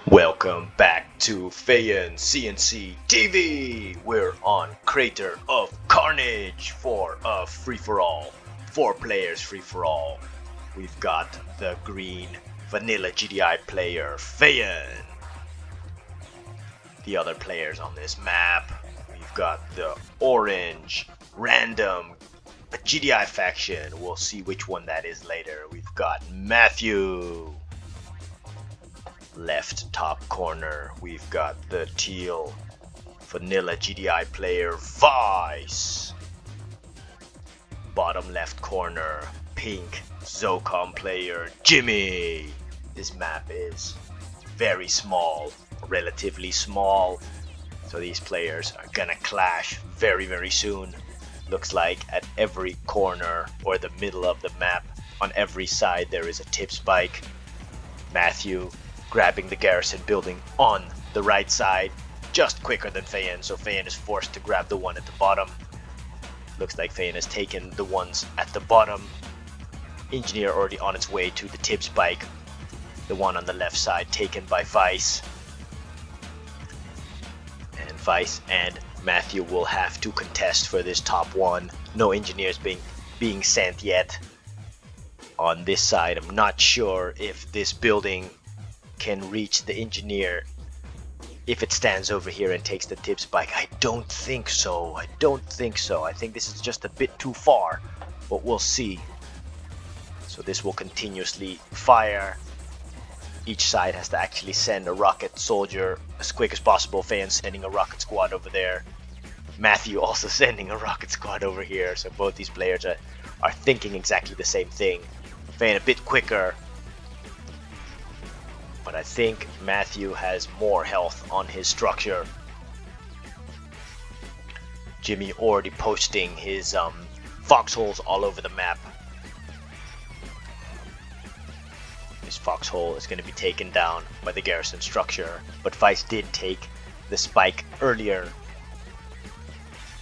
Welcome back to FeyanCnCtv. We're on Crater of Carnage for a free-for-all. 4 players free-for-all. We've got the green vanilla GDI player, Feyan. The other players on this map, we've got the orange random GDI faction. We'll see which one that is later. We've got Matthew. Left top corner, we've got the teal vanilla GDI player Vice. Bottom left corner, pink ZoCom player Jimmy. This map is very small, relatively small, so these players are gonna clash very soon. Looks like at every corner or the middle of the map, on every side there is a tip spike. Matthew grabbing the garrison building on the right side, just quicker than Feyan, so Feyan is forced to grab the one at the bottom. Looks like Feyan has taken the ones at the bottom. Engineer already on its way to the tip spike. The one on the left side taken by Vice. And Vice and Matthew will have to contest for this top one. No engineers being sent yet. On this side, I'm not sure if this building can reach the engineer if it stands over here and takes the tip spike. I don't think so. I think this is just a bit too far, but we'll see. So this will continuously fire. Each side has to actually send a rocket soldier as quick as possible. Feyan sending a rocket squad over there. Matthew also sending a rocket squad over here. So both these players are thinking exactly the same thing. Feyan a bit quicker, but I think Matthew has more health on his structure. Jimmy already posting his foxholes all over the map. This foxhole is going to be taken down by the garrison structure, but Vice did take the spike earlier.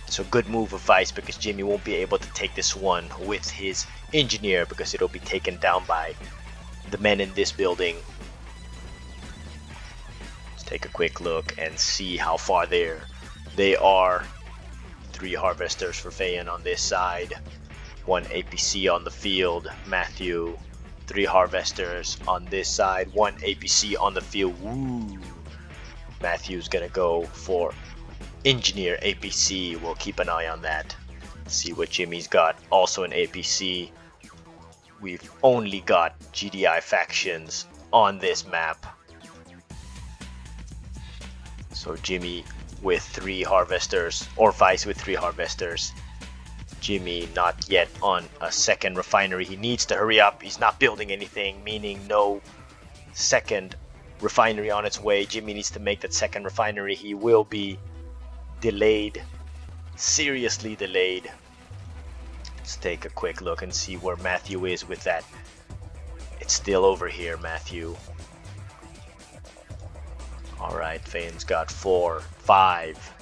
So good move of Vice, because Jimmy won't be able to take this one with his engineer because it'll be taken down by the men in this building. Take a quick look and see how far they are. 3 harvesters for Feyan on this side, 1 APC on the field. Matthew, 3 harvesters on this side, 1 APC on the field. Woo! Matthew's gonna go for engineer APC. We'll keep an eye on that. See what Jimmy's got. Also an APC. We've only got GDI factions on this map. So Jimmy with 3 harvesters, or Vice with 3 harvesters. Jimmy not yet on a second refinery. He needs to hurry up. He's not building anything, meaning no second refinery on its way. Jimmy needs to make that second refinery. He will be delayed, seriously delayed. Let's take a quick look and see where Matthew is with that. It's still over here, Matthew. Alright, Feyan's got 5.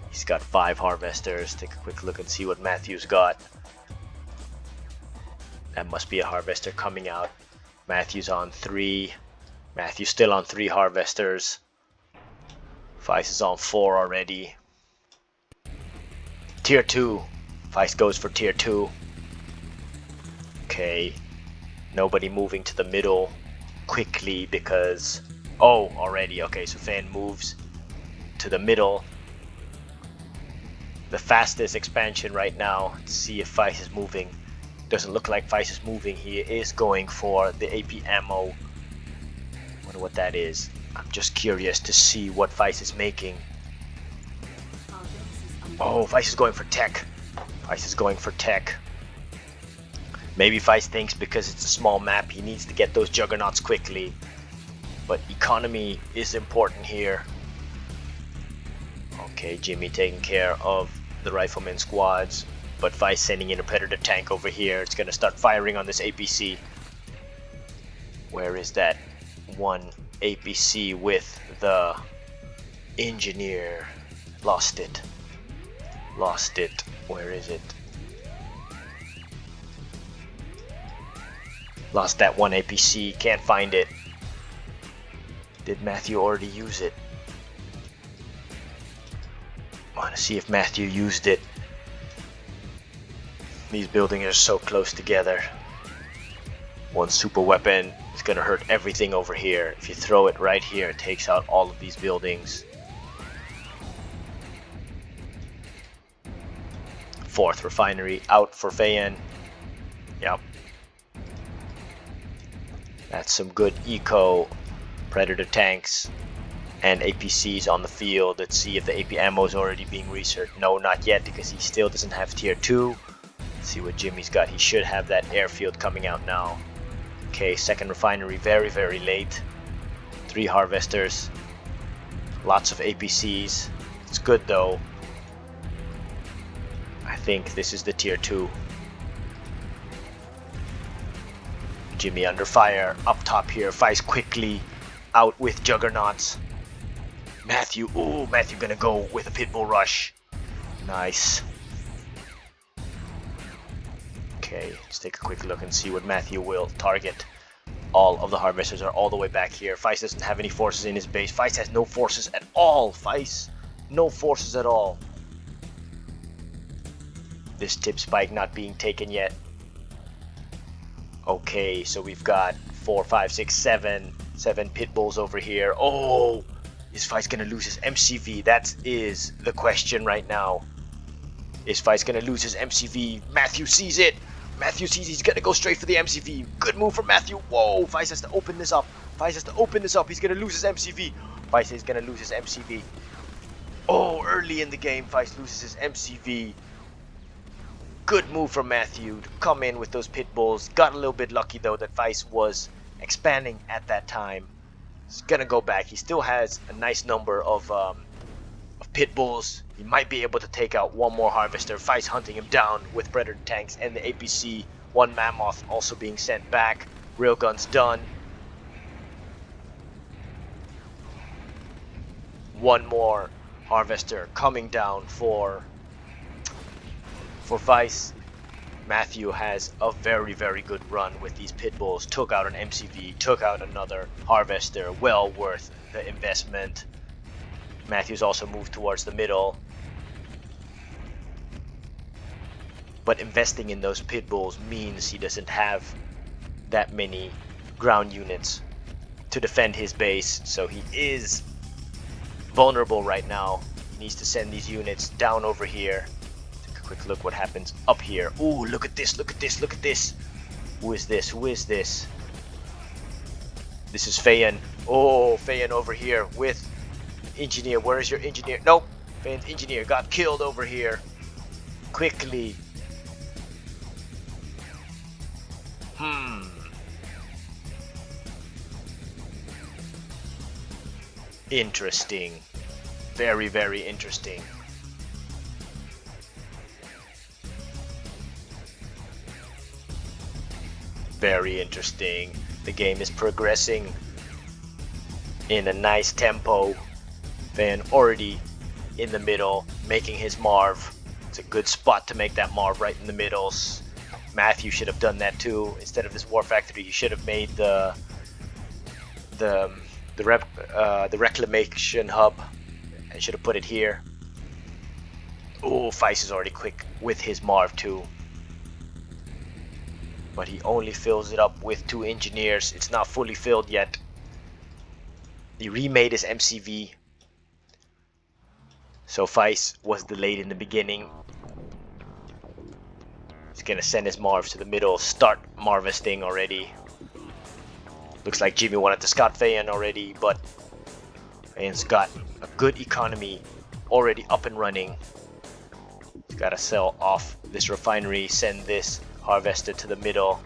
He's got 5 harvesters. Take a quick look and see what Matthew's got. That must be a harvester coming out. Matthew's on 3. Matthew's still on 3 harvesters. Vice is on 4 already. Tier 2. Vice goes for tier 2. Okay. Nobody moving to the middle quickly because... Oh, already. Okay, so Feyan moves to the middle. The fastest expansion right now. Let's see if Vice is moving. Doesn't look like Vice is moving. He is going for the AP ammo. Wonder what that is. I'm just curious to see what Vice is making. Oh, Vice is going for tech. Vice is going for tech. Maybe Vice thinks because it's a small map, he needs to get those juggernauts quickly. But economy is important here. Okay, Jimmy taking care of the rifleman squads, but Vice sending in a predator tank over here. It's gonna start firing on this APC. Where is that one APC with the engineer? Lost it. Where is it? Lost that one APC, can't find it. Did Matthew already use it? I want to see if Matthew used it. These buildings are so close together. One super weapon is going to hurt everything over here. If you throw it right here, it takes out all of these buildings. Fourth refinery out for Feyan. Yep. That's some good eco Predator tanks and APCs on the field. Let's see if the AP ammo is already being researched. No, not yet, because he still doesn't have tier 2. Let's see what Jimmy's got. He should have that airfield coming out now. Okay, second refinery very, very late. 3 harvesters. Lots of APCs. It's good though. I think this is the tier 2. Jimmy under fire. Up top here. Fights quickly. Out with juggernauts. Matthew. Ooh, Matthew gonna go with a pitbull rush. Nice. Okay, let's take a quick look and see what Matthew will target. All of the harvesters are all the way back here. Feist doesn't have any forces in his base. Feist has no forces at all. Feist, no forces at all. This tip spike not being taken yet. Okay, so we've got 4, 5, 6, 7 pit bulls over here. Oh, is Feist gonna lose his MCV? That is the question right now. Is Feist gonna lose his MCV? Matthew sees it. Matthew sees he's gonna go straight for the MCV. Good move from Matthew. Whoa, Feist has to open this up. Feist has to open this up. He's gonna lose his MCV. Feist is gonna lose his MCV. Oh, early in the game, Feist loses his MCV. Good move from Matthew to come in with those pit bulls. Got a little bit lucky though that Feist was expanding at that time. He's gonna go back. He still has a nice number of pit bulls. He might be able to take out one more harvester. Feist hunting him down with Predator tanks and the APC. One mammoth also being sent back. Railgun's done. One more harvester coming down for Feist. Matthew has a very, very good run with these pit bulls. Took out an MCV, took out another harvester. Well worth the investment. Matthew's also moved towards the middle. But investing in those pit bulls means he doesn't have that many ground units to defend his base. So he is vulnerable right now. He needs to send these units down over here. Take a quick look what happens up here. Ooh, look at this, look at this, look at this. Who is this? Who is this? This is Feyan. Oh, Feyan over here with engineer. Where is your engineer? Nope. Feyan's engineer got killed over here. Quickly. Interesting. Very, very interesting. Very interesting. The game is progressing in a nice tempo. Feyan already in the middle, making his Marv. It's a good spot to make that Marv right in the middle. Matthew should have done that too. Instead of this war factory, he should have made the reclamation hub. I should have put it here. Oh, Feist is already quick with his Marv too. But he only fills it up with 2 engineers. It's not fully filled yet. He remade his MCV. So Feist was delayed in the beginning. He's gonna send his Marvs to the middle, start Marvesting already. Looks like Jimmy wanted to scout Feyan already, but Feyan's got a good economy already up and running. He's gotta sell off this refinery, send this harvester to the middle.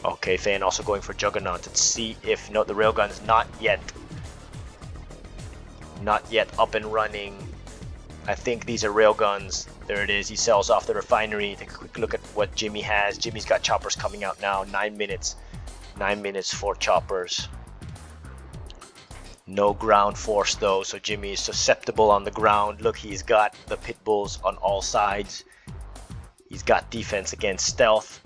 Okay, Feyan also going for Juggernaut. Let's see if no, the railgun's not yet up and running. I think these are railguns. There it is. He sells off the refinery. Take a quick look at what Jimmy has. Jimmy's got choppers coming out now. 9 minutes. 9 minutes for choppers. No ground force though, so Jimmy is susceptible on the ground. Look, he's got the pit bulls on all sides. He's got defense against stealth.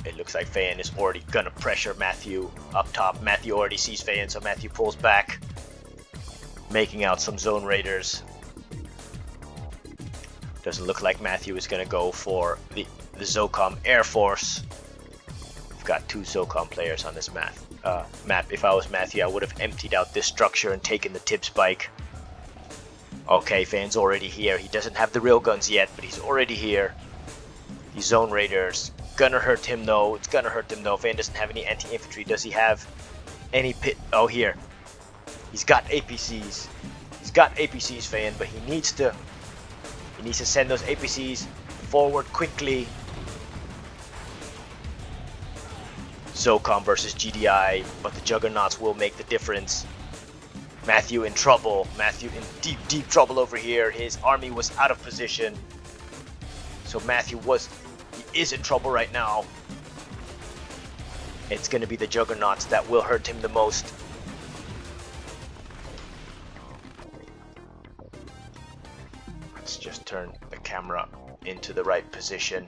It looks like Feyan is already gonna pressure Matthew up top. Matthew already sees Feyan, so Matthew pulls back, making out some zone raiders. Doesn't look like Matthew is gonna go for the ZoCom Air Force. We've got 2 ZoCom players on this map. If I was Matthew, I would have emptied out this structure and taken the tip spike. Okay, Feyan's already here. He doesn't have the real guns yet, but he's already here. These zone raiders, gonna hurt him though. It's gonna hurt him though. Feyan doesn't have any anti-infantry. Does he have any pit? Oh, here. He's got APCs. He's got APCs, Feyan, but he needs to send those APCs forward quickly. ZoCom versus GDI, but the Juggernauts will make the difference. Matthew in trouble. Matthew in deep trouble over here. His army was out of position. So Matthew is in trouble right now. It's going to be the Juggernauts that will hurt him the most. Let's just turn the camera into the right position.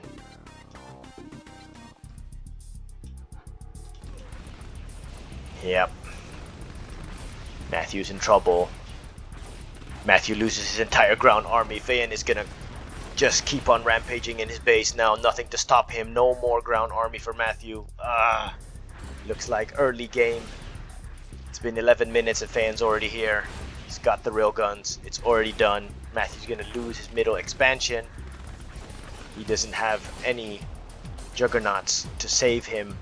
Yep. Matthew's in trouble. Matthew loses his entire ground army. Feyan is gonna just keep on rampaging in his base now. Nothing to stop him. No more ground army for Matthew. Looks like early game. It's been 11 minutes and Feyan's already here. He's got the real guns. It's already done. Matthew's gonna lose his middle expansion. He doesn't have any Juggernauts to save him.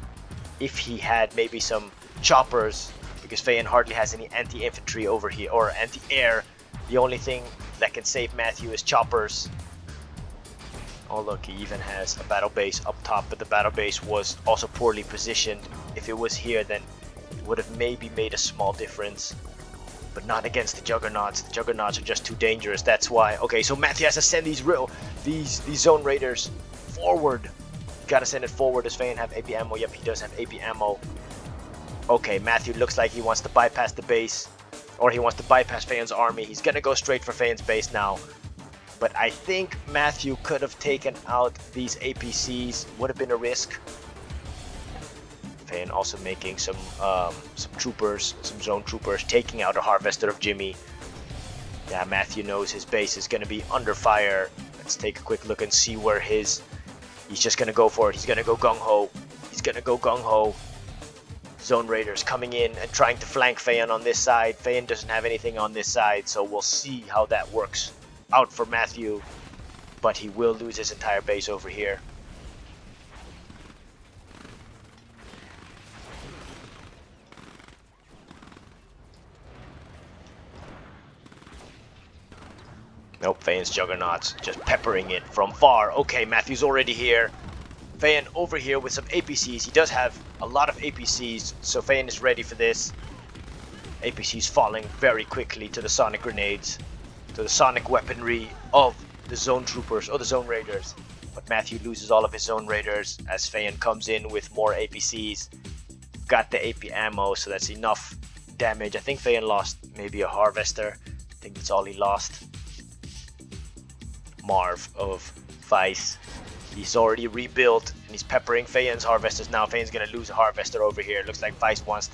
If he had maybe some choppers, because Feyan hardly has any anti-infantry over here, or anti-air. The only thing that can save Matthew is choppers. Oh look, he even has a battle base up top, but the battle base was also poorly positioned. If it was here, then it would have maybe made a small difference, but not against the Juggernauts. The Juggernauts are just too dangerous. That's why. Okay, so Matthew has to send these zone raiders forward. Gotta send it forward. Does Feyan have AP ammo? Yep, he does have AP ammo. Okay, Matthew looks like he wants to bypass the base, or he wants to bypass Feyan's army. He's gonna go straight for Feyan's base now. But I think Matthew could have taken out these APCs. Would have been a risk. Feyan also making some troopers, some zone troopers, taking out a harvester of Jimmy. Yeah, Matthew knows his base is gonna be under fire. Let's take a quick look and see where he's just gonna go for it. He's gonna go gung-ho. He's gonna go gung-ho. Zone raiders coming in and trying to flank Feyan on this side. Feyan doesn't have anything on this side, so we'll see how that works out for Matthew. But he will lose his entire base over here. Nope, Feyan's Juggernauts just peppering it from far. Okay, Matthew's already here. Feyan over here with some APCs. He does have a lot of APCs, so Feyan is ready for this. APCs falling very quickly to the sonic grenades, to the sonic weaponry of the zone troopers or the zone raiders. But Matthew loses all of his zone raiders as Feyan comes in with more APCs. Got the AP ammo, so that's enough damage. I think Feyan lost maybe a harvester. I think that's all he lost. Marv of Vice. He's already rebuilt and he's peppering Feyan's harvesters now. Feyan's gonna lose a harvester over here. Looks like Vice wants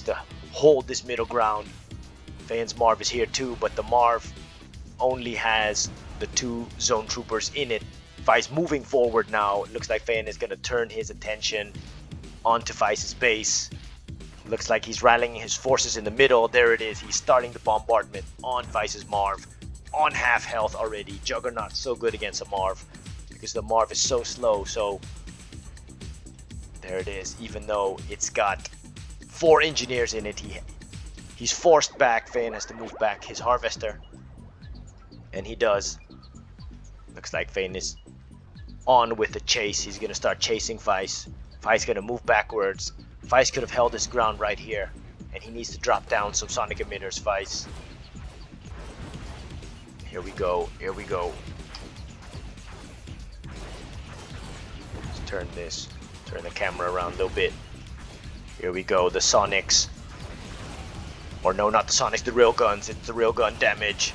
to hold this middle ground. Feyan's Marv is here too, but the Marv only has the 2 zone troopers in it. Vice moving forward now. It looks like Feyan is gonna turn his attention onto Vice's base. Looks like he's rallying his forces in the middle. There it is. He's starting the bombardment on Vice's Marv. On half health already. Juggernaut so good against a Marv, because the Marv is so slow. So there it is. Even though it's got 4 engineers in it, he's forced back. Feyan has to move back his harvester, and he does. Looks like Feyan is on with the chase. He's gonna start chasing Vice. Vice gonna move backwards. Vice could have held his ground right here, and he needs to drop down some sonic emitters. Vice. Here we go. Here we go. Let's turn the camera around a little bit. Here we go. The Sonics. Or no, not the Sonics, the real guns. It's the real gun damage.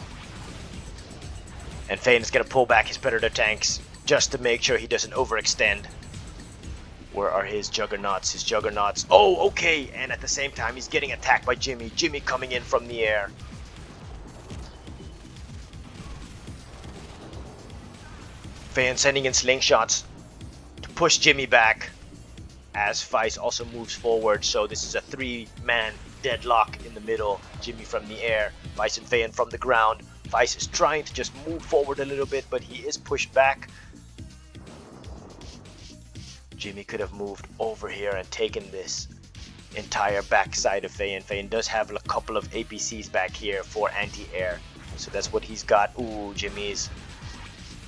And Feyan is going to pull back his Predator tanks just to make sure he doesn't overextend. Where are his juggernauts? His juggernauts. Oh, okay. And at the same time, he's getting attacked by Jimmy. Jimmy coming in from the air. Feyan sending in slingshots to push Jimmy back as Vice also moves forward. So this is a 3-man deadlock in the middle. Jimmy from the air, Vice and Feyan from the ground. Vice is trying to just move forward a little bit, but he is pushed back. Jimmy could have moved over here and taken this entire backside of Feyan. Feyan does have a couple of APCs back here for anti-air, so that's what he's got. Ooh, Jimmy's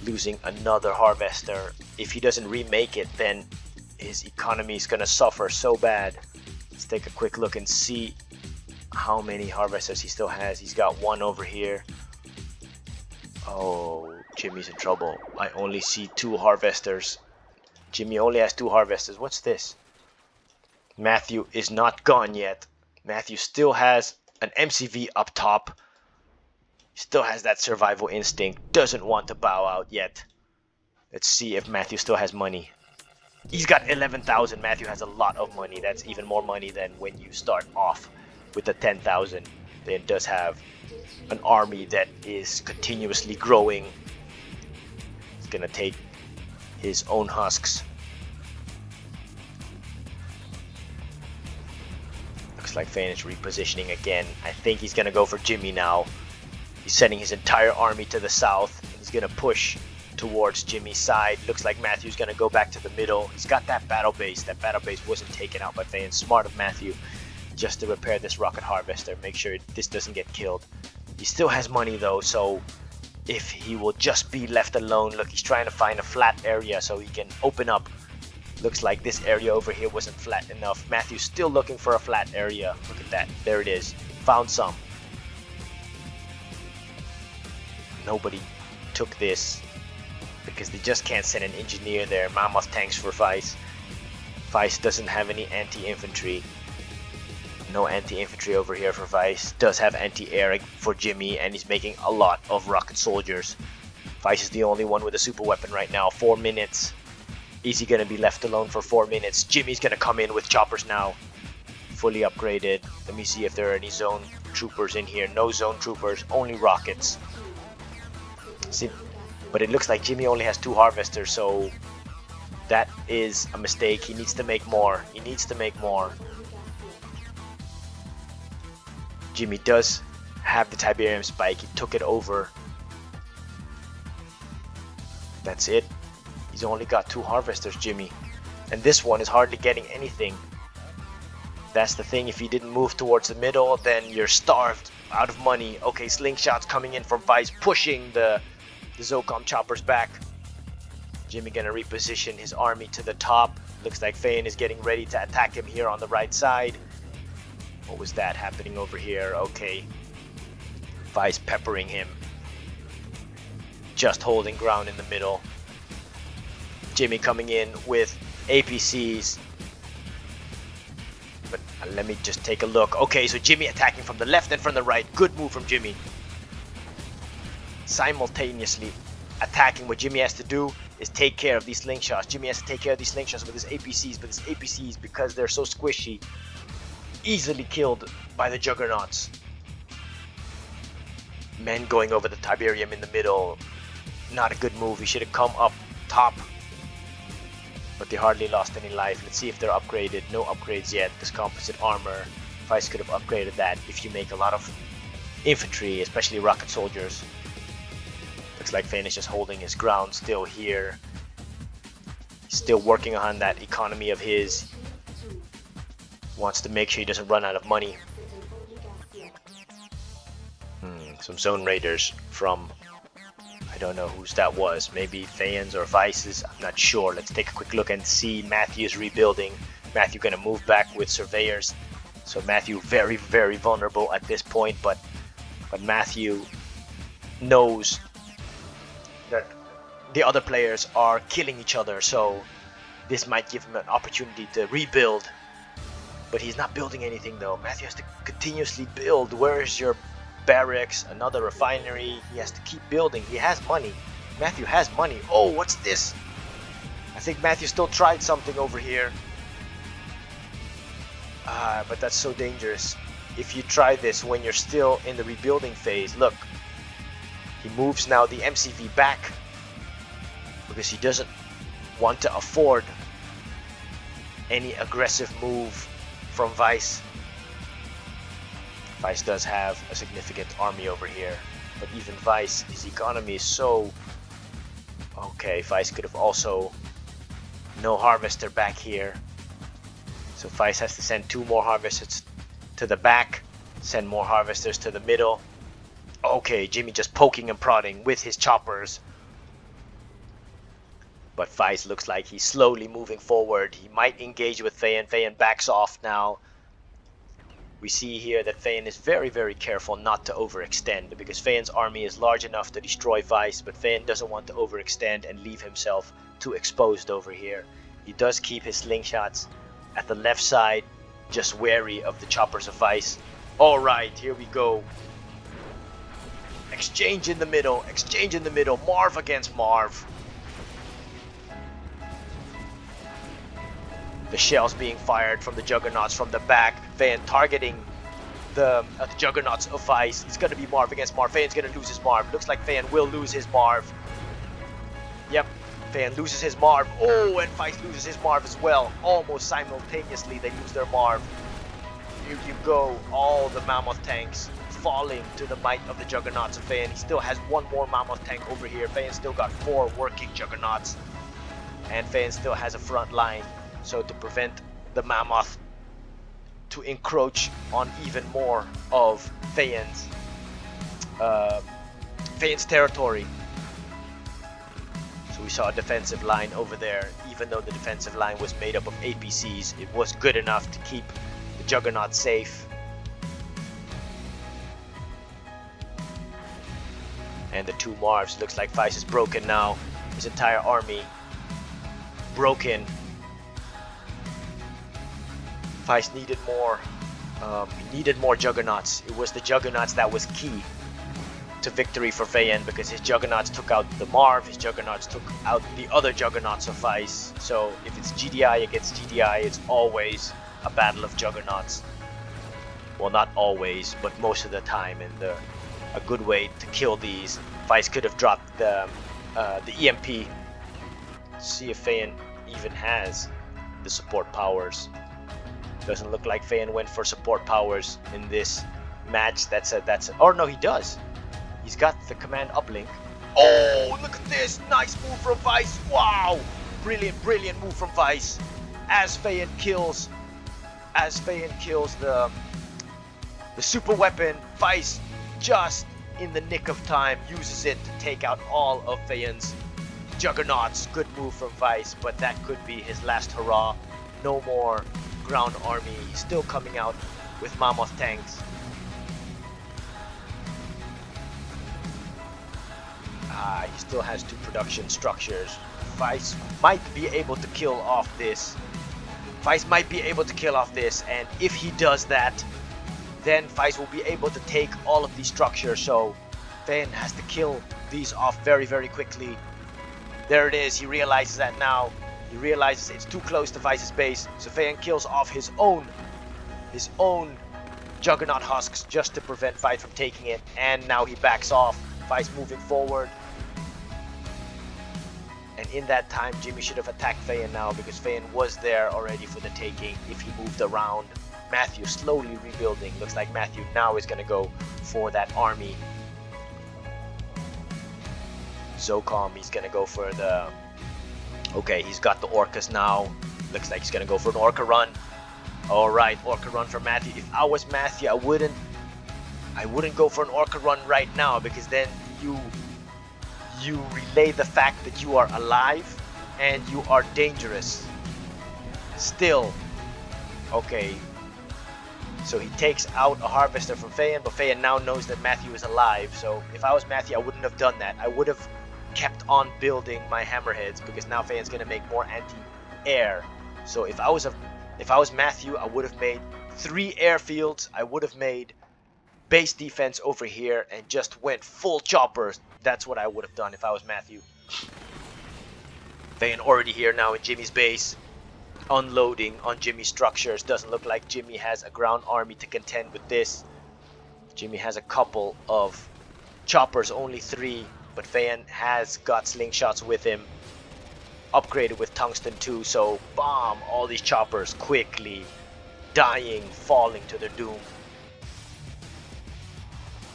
losing another harvester. If he doesn't remake it, then his economy is gonna suffer so bad. Let's take a quick look and see how many harvesters he still has. He's got one over here. Oh, Jimmy's in trouble. I only see 2 harvesters. Jimmy only has 2 harvesters. What's this? Matthew is not gone yet. Matthew still has an MCV up top. Still has that survival instinct. Doesn't want to bow out yet. Let's see if Matthew still has money. He's got 11,000. Matthew has a lot of money. That's even more money than when you start off with the 10,000. Then does have an army that is continuously growing. He's gonna take his own husks. Looks like Feyan is repositioning again. I think he's gonna go for Jimmy now. He's sending his entire army to the south. He's gonna push towards Jimmy's side. Looks like Matthew's gonna go back to the middle. He's got that battle base. That battle base wasn't taken out by Feyan. Smart of Matthew just to repair this rocket harvester. Make sure this doesn't get killed. He still has money though, so if he will just be left alone. Look, he's trying to find a flat area so he can open up. Looks like this area over here wasn't flat enough. Matthew's still looking for a flat area. Look at that. There it is. Found some. Nobody took this because they just can't send an engineer there. Mammoth tanks for Vice. Vice doesn't have any anti-infantry. No anti-infantry over here for Vice. Does have anti-air for Jimmy, and he's making a lot of rocket soldiers. Vice is the only one with a super weapon right now. 4 minutes. Is he gonna be left alone for 4 minutes? Jimmy's gonna come in with choppers now. Fully upgraded. Let me see if there are any zone troopers in here. No zone troopers, only rockets. See, but it looks like Jimmy only has 2 harvesters, so that is a mistake. He needs to make more. He needs to make more. Jimmy does have the Tiberium spike. He took it over. That's it. He's only got 2 harvesters, Jimmy. And this one is hardly getting anything. That's the thing. If you didn't move towards the middle, then you're starved out of money. Okay, slingshots coming in from Vice, pushing the ZoCom choppers back. Jimmy gonna reposition his army to the top. Looks like Feyan is getting ready to attack him here on the right side. What was that happening over here? Okay. Vice peppering him. Just holding ground in the middle. Jimmy coming in with APCs. But let me just take a look. Okay, so Jimmy attacking from the left and from the right. Good move from Jimmy. Simultaneously attacking. What Jimmy has to do is take care of these slingshots. Jimmy has to take care of these slingshots with his APCs, but his APCs, because they're so squishy, easily killed by the juggernauts. Men going over the Tiberium in the middle. Not a good move. He should have come up top. But they hardly lost any life. Let's see if they're upgraded. No upgrades yet. This composite armor, Vice could have upgraded that if you make a lot of infantry, especially rocket soldiers. Looks like Feyan is just holding his ground still here. He's still working on that economy of his. Wants to make sure he doesn't run out of money. Some zone raiders from, I don't know whose that was. Maybe Feyan's or Vice's. I'm not sure. Let's take a quick look and see. Matthew is rebuilding. Matthew gonna move back with surveyors. So Matthew very, very vulnerable at this point. But Matthew knows that the other players are killing each other. So this might give him an opportunity to rebuild. But he's not building anything though. Matthew has to continuously build. Where is your barracks? Another refinery. He has to keep building. He has money. Matthew has money. Oh, what's this? think Matthew still tried something over here. But that's so dangerous. If you try this when you're still in the rebuilding phase, look. He moves now the MCV back because he doesn't want to afford any aggressive move from Vice. Vice does have a significant army over here, but even Vice, his economy is so... Okay, Vice could have also... No harvester back here. So Vice has to send 2 more harvesters to the back, send more harvesters to the middle. Okay, Jimmy just poking and prodding with his choppers. But Vice looks like he's slowly moving forward. He might engage with Feyan. Feyan backs off now. We see here that Feyan is very, very careful not to overextend, because Feyan's army is large enough to destroy Vice, but Feyan doesn't want to overextend and leave himself too exposed over here. He does keep his slingshots at the left side, just wary of the choppers of Vice. Alright, here we go. Exchange in the middle, exchange in the middle, Marv against Marv. The shells being fired from the Juggernauts from the back. Feyan targeting the Juggernauts of Vice. It's going to be Marv against Marv. Feyan's going to lose his Marv. Looks like Feyan will lose his Marv. Yep, Feyan loses his Marv. Oh, and Vice loses his Marv as well. Almost simultaneously they lose their Marv. Here you go, all the Mammoth tanks falling to the might of the Juggernauts of Feyan. He still has 1 more Mammoth tank over here. Feyan still got 4 working Juggernauts. And Feyan still has a front line. So to prevent the Mammoth to encroach on even more of Feyan's territory. So we saw a defensive line over there. Even though the defensive line was made up of APCs, it was good enough to keep the Juggernaut safe. And the 2 Marvs, looks like Vice is broken now. His entire army broken. Vice needed more. He needed more Juggernauts. It was the Juggernauts that was key to victory for Feyan, because his Juggernauts took out the Marv, his Juggernauts took out the other Juggernauts of Vice. So if it's GDI against GDI, it's always a battle of Juggernauts. Well, not always, but most of the time. And a good way to kill these, Vice could have dropped the EMP. Let's see if Feyan even has the support powers. Doesn't look like Feyan went for support powers in this match. Or no, he does. He's got the command uplink. Oh, look at this! Nice move from Vice. Wow, brilliant, brilliant move from Vice. As Feyan kills the super weapon, Vice just in the nick of time uses it to take out all of Feyan's Juggernauts. Good move from Vice, but that could be his last hurrah. No more ground army. He's still coming out with Mammoth tanks. He still has 2 production structures. Vice might be able to kill off this. And if he does that, then Vice will be able to take all of these structures. So Feyan has to kill these off very, very quickly. There it is. He realizes that now. He realizes it's too close to Vice's base, so Feyan kills off his own Juggernaut husks just to prevent Vice from taking it, and now he backs off. Vice moving forward. And in that time, Jimmy should have attacked Feyan now, because Feyan was there already for the taking if he moved around. Matthew slowly rebuilding. Looks like Matthew now is going to go for that army. ZoCom, he's going to go for the... Okay, he's got the Orcas now. Looks like he's gonna go for an Orca run. Alright, Orca run for Matthew. If I was Matthew, I wouldn't go for an Orca run right now, because then you relay the fact that you are alive and you are dangerous. Still. Okay. So he takes out a harvester from Feyan, but Feyan now knows that Matthew is alive. So if I was Matthew, I wouldn't have done that. I would have kept on building my hammerheads, because now Feyan's gonna make more anti-air. So if I was Matthew, I would have made 3 airfields. I would have made base defense over here and just went full choppers. That's what I would have done if I was Matthew. Feyan already here now in Jimmy's base, unloading on Jimmy's structures. Doesn't look like Jimmy has a ground army to contend with this. Jimmy has a couple of choppers, only 3, but Feyan has got slingshots with him, upgraded with tungsten too, so bomb all these choppers quickly, dying, falling to their doom.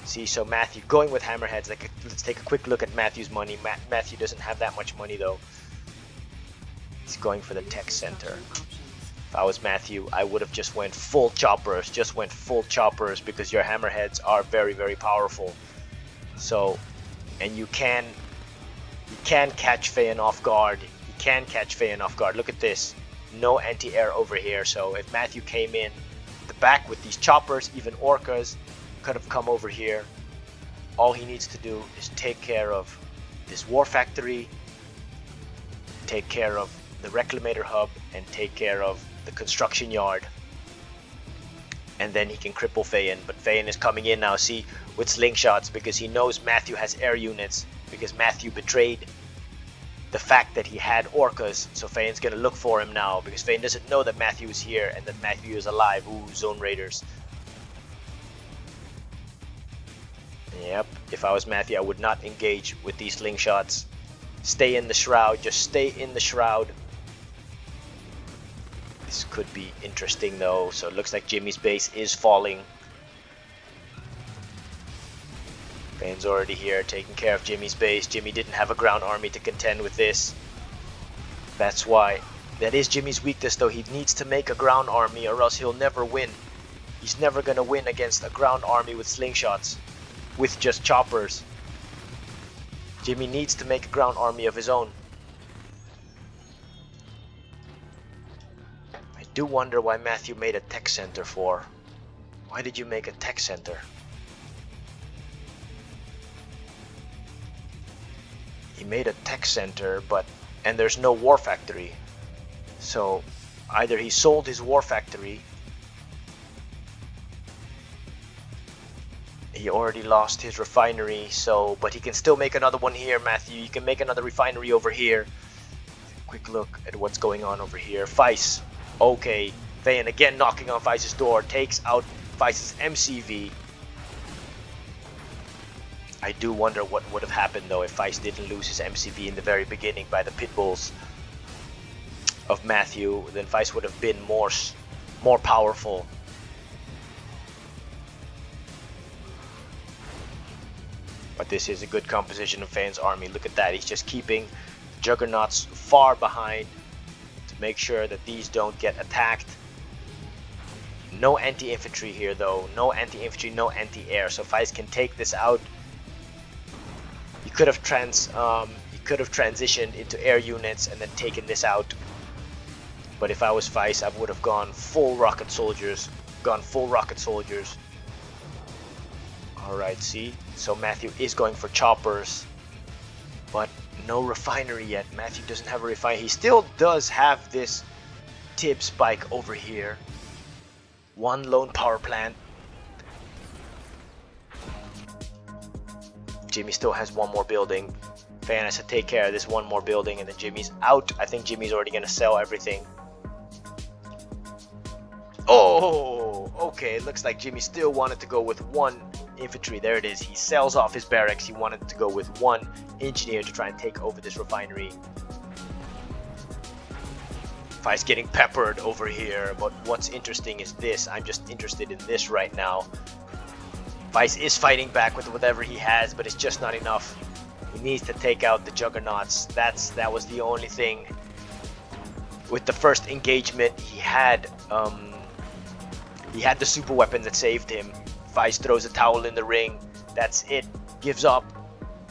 See, so Matthew going with hammerheads. Let's take a quick look at Matthew's money. Matthew doesn't have that much money though. He's going for the tech center. If I was Matthew, I would have just went full choppers, because your hammerheads are very, very powerful. So, and you can catch Feyan off guard. You can catch Feyan off guard. Look at this. No anti-air over here. So if Matthew came in the back with these choppers, even orcas could have come over here. All he needs to do is take care of this war factory, take care of the reclamator hub, and take care of the construction yard, and then he can cripple Feyan. But Feyan is coming in now, see, with slingshots, because he knows Matthew has air units, because Matthew betrayed the fact that he had orcas. So Feyan's gonna look for him now, because Feyan doesn't know that Matthew is here and that Matthew is alive. Ooh, zone raiders. Yep, if I was Matthew, I would not engage with these slingshots. Stay in the shroud, just stay in the shroud. This could be interesting though. So it looks like Jimmy's base is falling. Feyan's already here taking care of Jimmy's base. Jimmy didn't have a ground army to contend with this. That's why. That is Jimmy's weakness though. He needs to make a ground army or else he'll never win. He's never gonna win against a ground army with slingshots, with just choppers. Jimmy needs to make a ground army of his own. I do wonder why Matthew made a tech center for. Why did you make a tech center? He made a tech center, and there's no war factory. So either he sold his war factory, he already lost his refinery, but he can still make another one here, Matthew. You can make another refinery over here. Quick look at what's going on over here. Feis. Okay. Feyan again knocking on Feis's door. Takes out Feis's MCV. I do wonder what would have happened though if Feis didn't lose his MCV in the very beginning by the pitbulls of Matthew. Then Feis would have been more powerful. But this is a good composition of Feyan's army. Look at that. He's just keeping the juggernauts far behind to make sure that these don't get attacked. No anti-infantry here though. No anti-infantry, no anti-air. So Feis can take this out. He could have transitioned into air units and then taken this out. But if I was Feis, I would have gone full rocket soldiers. Alright, see? So Matthew is going for choppers, but no refinery yet. Matthew doesn't have a refinery. He still does have this tip spike over here. One lone power plant. Jimmy still has one more building. Feyan has to take care of this one more building and then Jimmy's out. I think Jimmy's already going to sell everything. Oh, okay. It looks like Jimmy still wanted to go with one infantry. There it is. He sells off his barracks. He wanted to go with one engineer to try and take over this refinery. Feis getting peppered over here, but what's interesting is this. I'm just interested in this right now. Feis is fighting back with whatever he has, but it's just not enough. He needs to take out the juggernauts. That was the only thing. With the first engagement, he had the super weapon that saved him. Feis throws a towel in the ring. That's it. Gives up.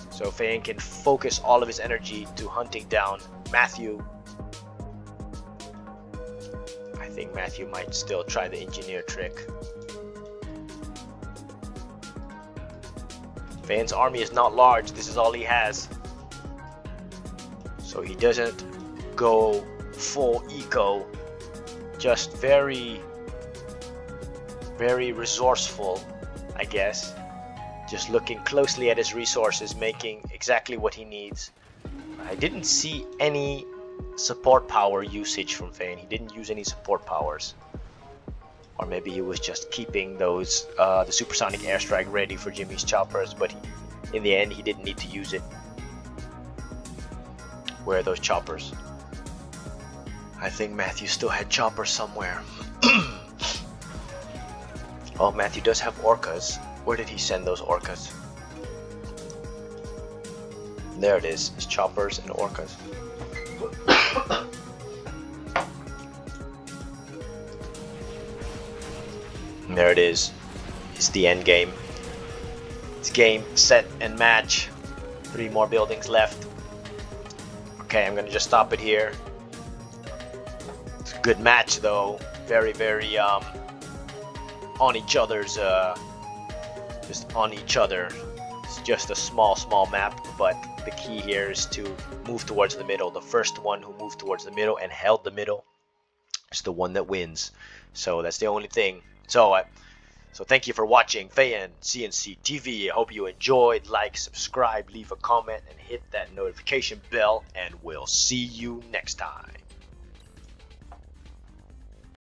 So Feyan can focus all of his energy to hunting down Matthew. I think Matthew might still try the engineer trick. Feyan's army is not large. This is all he has. So he doesn't go full eco. Just very resourceful, I guess. Just looking closely at his resources, making exactly what he needs. I didn't see any support power usage from Feyan. He didn't use any support powers. Or maybe he was just keeping those the supersonic airstrike ready for Jimmy's choppers, but in the end he didn't need to use it. Where are those choppers? I think Matthew still had choppers somewhere. Oh, Matthew does have orcas. Where did he send those orcas? There it is, his choppers and orcas. And there it is. It's the end game. It's game, set, and match. 3 more buildings left. Okay, I'm gonna just stop it here. It's a good match though. Very, very on each other's just on each other. It's just a small map, but the key here is to move towards the middle. The first one who moved towards the middle and held the middle is the one that wins. So that's the only thing. So thank you for watching FeyanCnCtv. I hope you enjoyed. Like, subscribe, leave a comment, and hit that notification bell, and we'll see you next time.